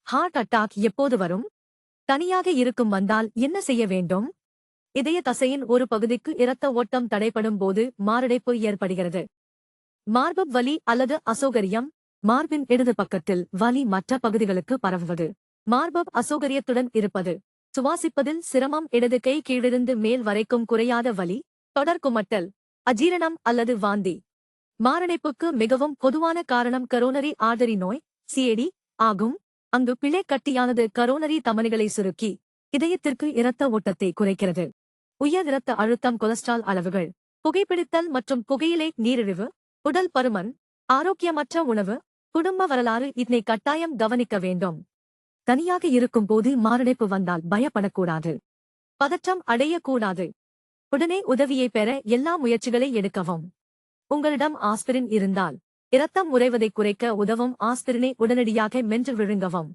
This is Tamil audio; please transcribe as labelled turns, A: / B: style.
A: ஹார்ட் அட்டாக் எப்போது வரும்? தனியாக இருக்கும் வந்தால் என்ன செய்ய வேண்டும்? இதய தசையின் ஒரு பகுதிக்கு இரத்த ஓட்டம் தடைப்படும் போது மாரடைப்பு ஏற்படுகிறது. மார்பு வலி அல்லது அசௌகரியம், மார்பின் இடது பக்கத்தில் வலி மற்ற பகுதிகளுக்கு பரவுவது. மார்பு அசௌகரியத்துடன் இருப்பது. சுவாசிப்பதில் சிரமம், இடது கை கீழிருந்து மேல் வரைக்கும் குறையாத வலி, தொடர் குமட்டல், அஜீரணம் அல்லது வாந்தி. மாரடைப்புக்கு மிகவும் பொதுவான காரணம் கரோனரி ஆர்டரி நோய், சிஏடி ஆகும். அங்கு பிழை கட்டியானது கரோனரி தமனிகளை சுருக்கி இதயத்திற்கு இரத்த ஓட்டத்தை குறைக்கிறது. உயர் இரத்த அழுத்தம், கொலஸ்ட்ரால் அளவுகள், புகைப்பிடித்தல் மற்றும் புகையிலை, நீரிழிவு, உடல் பருமன், ஆரோக்கியமற்ற உணவு, குடும்ப வரலாறு இதனை கட்டாயம் கவனிக்க வேண்டும். தனியாக இருக்கும் போது மாரடைப்பு வந்தால் பயப்படக்கூடாது. பதற்றம் அடையக்கூடாது. உடனே உதவியை பெற எல்லா முயற்சிகளை எடுக்கவும். உங்களிடம் ஆஸ்பிரின் இருந்தால் இரத்தம் உறைவதை குறைக்க உதவும் ஆஸ்பிரினை உடனடியாக மென்று விழுங்கவும்.